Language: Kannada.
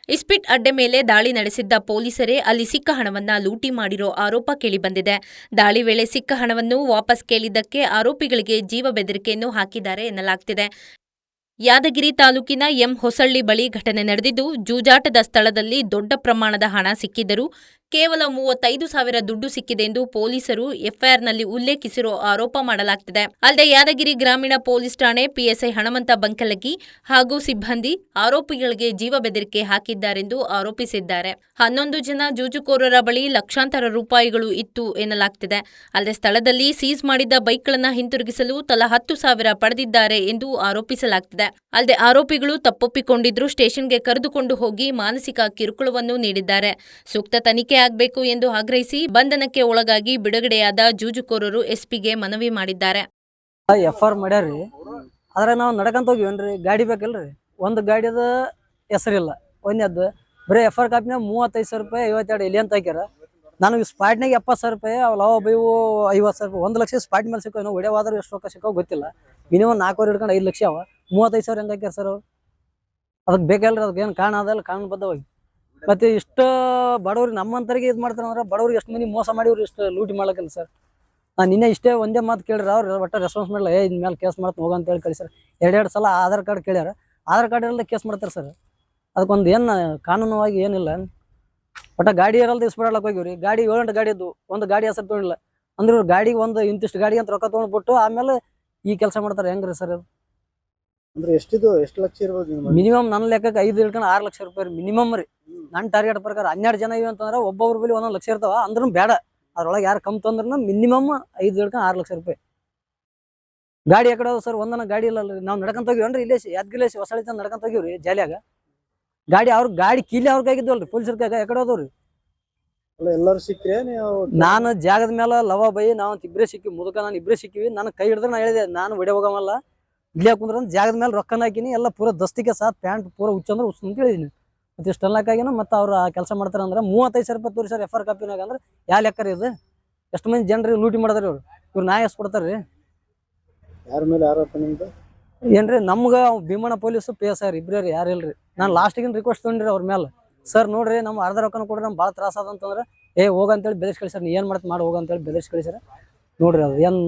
ಇಸ್ಪಿಟ್ ಅಡ್ಡೆ ಮೇಲೆ ದಾಳಿ ನಡೆಸಿದ್ದ ಪೊಲೀಸರೇ ಅಲ್ಲಿ ಸಿಕ್ಕ ಹಣವನ್ನ ಲೂಟಿ ಮಾಡಿರೋ ಆರೋಪ ಕೇಳಿಬಂದಿದೆ. ದಾಳಿ ವೇಳೆ ಸಿಕ್ಕ ಹಣವನ್ನು ವಾಪಸ್ ಕೇಳಿದ್ದಕ್ಕೆ ಆರೋಪಿಗಳಿಗೆ ಜೀವ ಬೆದರಿಕೆಯನ್ನು ಹಾಕಿದ್ದಾರೆ ಎನ್ನಲಾಗ್ತಿದೆ. ಯಾದಗಿರಿ ತಾಲೂಕಿನ ಹೊಸಳ್ಳಿ ಬಳಿ ಘಟನೆ ನಡೆದಿದ್ದು, ಜೂಜಾಟದ ಸ್ಥಳದಲ್ಲಿ ದೊಡ್ಡ ಪ್ರಮಾಣದ ಹಣ ಸಿಕ್ಕಿದ್ದರೂ ಕೇವಲ 35,000 ದುಡ್ಡು ಸಿಕ್ಕಿದೆ ಎಂದು ಪೊಲೀಸರು ಎಫ್ಐಆರ್‌ನಲ್ಲಿ ಉಲ್ಲೇಖಿಸಿರೋ ಆರೋಪ ಮಾಡಲಾಗ್ತಿದೆ. ಅಲ್ಲದೆ ಯಾದಗಿರಿ ಗ್ರಾಮೀಣ ಪೊಲೀಸ್ ಠಾಣೆ ಪಿಎಸ್ಐ ಹಣಮಂತ ಬಂಕಲಗಿ ಹಾಗೂ ಸಿಬ್ಬಂದಿ ಆರೋಪಿಗಳಿಗೆ ಜೀವ ಬೆದರಿಕೆ ಹಾಕಿದ್ದಾರೆಂದು ಆರೋಪಿಸಿದ್ದಾರೆ. 11 ಜನ ಜೂಜುಕೋರರ ಬಳಿ ಲಕ್ಷಾಂತರ ರೂಪಾಯಿಗಳು ಇತ್ತು ಎನ್ನಲಾಗ್ತಿದೆ. ಅಲ್ಲದೆ ಸ್ಥಳದಲ್ಲಿ ಸೀಸ್ ಮಾಡಿದ್ದ ಬೈಕ್ಗಳನ್ನು ಹಿಂತಿರುಗಿಸಲು ತಲಾ 10,000 ಪಡೆದಿದ್ದಾರೆ ಎಂದು ಆರೋಪಿಸಲಾಗ್ತಿದೆ. ಅಲ್ಲದೆ ಆರೋಪಿಗಳು ತಪ್ಪೊಪ್ಪಿಕೊಂಡಿದ್ರು ಸ್ಟೇಷನ್ಗೆ ಕರೆದುಕೊಂಡು ಹೋಗಿ ಮಾನಸಿಕ ಕಿರುಕುಳವನ್ನು ನೀಡಿದ್ದಾರೆ. ಸೂಕ್ತ ತನಿಖೆ ಆಗಬೇಕು ಎಂದು ಆಗ್ರಹಿಸಿ ಬಂಧನಕ್ಕೆ ಒಳಗಾಗಿ ಬಿಡುಗಡೆಯಾದ ಜೂಜುಕೋರರು ಎಸ್ಪಿಗೆ ಮನವಿ ಮಾಡಿದ್ದಾರೆ. ಎಫ್ಆರ್ ಮಾಡ್ಯಾರ್ರಿ, ಆದ್ರೆ ನಾವು ನಡ್ಕೊಂತ ಹೋಗಿವೇನ್ರಿ, ಗಾಡಿ ಬೇಕಲ್ರಿ. ಒಂದು ಗಾಡಿದ ಹೆಸರಿಲ್ಲ, ಒಂದೇದ್ದು ಬರೀ ಎಫ್ಆರ್ ಕಾಪಿನ 35,000 ರೂಪಾಯಿ 52 ಎಲ್ಲಿ ಅಂತ ಹಾಕ್ಯಾರ. ನನಗೆ ಸ್ಪಾಟ್ನಾಗ 70,000 ರೂಪಾಯಿ, ಲವ ಬೈವು 50,000 ರೂಪಾಯಿ, 1 ಲಕ್ಷ ಸ್ಪಾಟ್ ಮೇಲೆ ಸಿಕ್ಕೋ. ನಾವು ಹೊಡೆವಾದ್ರೂ ಎಷ್ಟು ರೊಕ್ಕ ಸಿಕ್ಕೋ ಗೊತ್ತಿಲ್ಲ. ಮಿನಿಮಮ್ 4 ಹಿಡ್ಕೊಂಡು 5 ಲಕ್ಷ ಅವ. 35,000 ಹೆಂಗೆ ಹಾಕ್ಯಾರ ಸರ್ ಅವ್ರು? ಅದಕ್ಕೆ ಬೇಕಲ್ರಿ, ಅದಕ್ಕೆ ಏನು ಕಾರಣ ಅದಲ್ಲ, ಕಾನೂನುಬದ್ಧವಾಗಿ. ಮತ್ತೆ ಇಷ್ಟು ಬಡವ್ರಿಗೆ ನಮ್ಮಂತರಿಗೆ ಇದು ಮಾಡ್ತಾರೆ ಅಂದ್ರೆ ಬಡವ್ರಿಗೆ ಎಷ್ಟು ಮಂದಿ ಮೋಸ ಮಾಡಿವ್ರು, ಇಷ್ಟು ಲೂಟಿ ಮಾಡ್ಲಕ್ಕಲ್ಲ ಸರ್. ನಾನು ನಿನ್ನೆ ಇಷ್ಟೇ ಒಂದೇ ಮಾತು ಕೇಳಿದ್ರೆ ಅವ್ರು ಒಟ್ಟು ರೆಸ್ಪಾನ್ಸ್ ಮಾಡಲ್ಲ. ಇನ್ ಮೇಲೆ ಕೇಸ್ ಮಾಡ್ತಾ ಹೋಗ ಅಂತ ಹೇಳಿ ಕಳಿಸ್ಯಾರ. 2 ಸಲ ಆಧಾರ್ ಕಾರ್ಡ್ ಕೇಳ್ಯಾರ, ಆಧಾರ್ ಕಾರ್ಡ್ ಇರಲ್ಲ ಕೇಸ್ ಮಾಡ್ತಾರೆ ಸರ್. ಅದಕ್ಕೊಂದು ಏನು ಕಾನೂನುವಾಗಿ ಏನಿಲ್ಲ. ಒಟ್ಟು ಗಾಡಿ ಇರಲ್ದು ಇಸ್ಬಿಡಕ್ಕೆ ಹೋಗಿವ್ರಿ. ಗಾಡಿ 7 ಗಾಡಿ ಇದ್ದು, ಒಂದು ಗಾಡಿ ಹೆಸರು ತೊಗೊಂಡಿಲ್ಲ ಅಂದ್ರೆ ಗಾಡಿಗೆ ಒಂದು ಇಂತಿಷ್ಟು ಗಾಡಿ ಅಂತ ರೊಕ್ಕ ತೊಗೊಂಡ್ಬಿಟ್ಟು ಆಮೇಲೆ ಈ ಕೆಲಸ ಮಾಡ್ತಾರೆ. ಹೆಂಗ್ರಿ ಸರ್? ಅಂದ್ರೆ ಎಷ್ಟು ಲಕ್ಷ ಇರ್ಬೋದು ಮಿನಿಮಮ್ ನನ್ನ ಲೆಕ್ಕಕ್ಕೆ 5 ಹಿಡ್ಕೊಂಡು 6 ಲಕ್ಷ ರೂಪಾಯಿ ಮಿನಿಮಮ್ ರೀ. ನನ್ನ ಟಾರ್ಗೆಟ್ ಪ್ರಕಾರ 12 ಜನ ಇವೆ ಅಂತಂದ್ರೆ ಒಬ್ಬೊಬ್ರ ಬಳಿ 1 ಲಕ್ಷ ಇರ್ತಾವ. ಅಂದ್ರೂ ಬೇಡ, ಅದ್ರೊಳಗೆ ಯಾರು ಕಮ್ಮಿ ತಂದ್ರೂ ಮಿನಿಮಮ್ 5 ಹಿಡ್ಕೊಂಡು 6 ಲಕ್ಷ ರೂಪಾಯಿ. ಗಾಡಿ ಯಾಕಡೆ ಹೋದ ಸರ್? ಒಂದನ ಗಾಡಿ ಇಲ್ಲ. ನಾವು ನಡ್ಕೊಂತ ಹೋಗಿವನ್ರಿ, ಇಲ್ಲೇ ಯಾದಗಿರಿ ಹೊಸಳ್ಳಿ ತನಕ ನಡ್ಕೊಂತ ಹೋಗಿವ್ರಿ ಜಾಲಿಯಾಗ. ಗಾಡಿ ಅವ್ರ ಗಾಡಿ ಕೀಲಿ ಅವ್ರ ಕೈಗಿದ್ವಲ್ರಿ, ಪೊಲೀಸರ ಕೈಗ. ಯಾಕಡೆ ಹೋದವ್ರಿ? ಎಲ್ಲರೂ ಸಿಕ್ಕ್ರೆ ನಾನು ಜಾಗದ ಮೇಲೆ ಲವ ಬೈ ನಾವು ಇಬ್ಬರೇ ಸಿಕ್ಕಿವಿ, ಮುದುಕ ನಾನು ಇಬ್ಬರೇ ಸಿಕ್ಕಿವಿ. ನಾನು ಕೈ ಹಿಡಿದ್ರೆ ನಾನು ಹೇಳಿದೆ, ನಾನು ಹೊಡೆ ಹೋಗಮಲ್ಲ, ಇಲ್ಲೇ ಕುಂದ್ರ ಜಾಗದ ಮೇಲೆ ರೊಕ್ಕನ ಹಾಕಿನಿ, ಎಲ್ಲ ಪೂರ ದಸ್ತಿಗೆ ಸಾತ್ ಪ್ಯಾಂಟ್ ಪೂರ ಹುಚ್ಚಂದ್ರೆ ಹುಚ್ಚ ಅಂತ ಹೇಳಿದೀನಿ. ಮತ್ತೆ ಇಷ್ಟೆಲ್ಲಕ್ಕಾಗಿನ ಮತ್ತೆ ಅವ್ರು ಆ ಕೆಲಸ ಮಾಡ್ತಾರೆ ಅಂದ್ರೆ 35,000 ರೂಪಾಯಿ ತೋರಿಸ್ಯಾರ ಎಫ್ಆರ್ ಕಾಪಿನಾಗ. ಅಂದ್ರೆ ಯಾವ ಲೆಕ್ಕ ಇದು? ಎಷ್ಟು ಮಂದಿ ಜನರಿಗೆ ಲೂಟಿ ಮಾಡಿದಾರೆ ಇವ್ರು ನ್ಯಾಯ ಎಷ್ಟು ಕೊಡ್ತಾರೆ ರೀ? ಯಾರ ಮೇಲೆ ಆರೋಪ ನಿಮ್ದು? ಏನ್ರಿ ನಮ್ಗೆ ಭೀಮಣ್ಣ ಪೊಲೀಸು PSI ಇಬ್ಬರೇ ರೀ, ಯಾರು ಇಲ್ರಿ. ನಾನು ಲಾಸ್ಟಿಗಿನ ರಿಕ್ವೆಸ್ಟ್ ತೊಗೊಂಡ್ರಿ ಅವ್ರ ಮೇಲೆ, ಸರ್ ನೋಡ್ರಿ ನಮ್ಮ ಅರ್ಧ ರೊಕ್ಕನ ಕೊಡ್ರಿ, ನಮ್ಗೆ ಭಾಳ ತ್ರಾಸ ಅದಂತಂದ್ರೆ ಹೋಗಂತೇಳಿ ಬೆದರ್ಸಿ ಕಳಿಸ್ಯಾರ. ನೀ ಏನು ಮಾಡ್ತಿ ಮಾಡಿ ಹೋಗಂತೇಳಿ ಬೆದರ್ಸಿ ಕಳಿಸ್ಯಾರ. ನೋಡ್ರಿ ಅದು ಏನು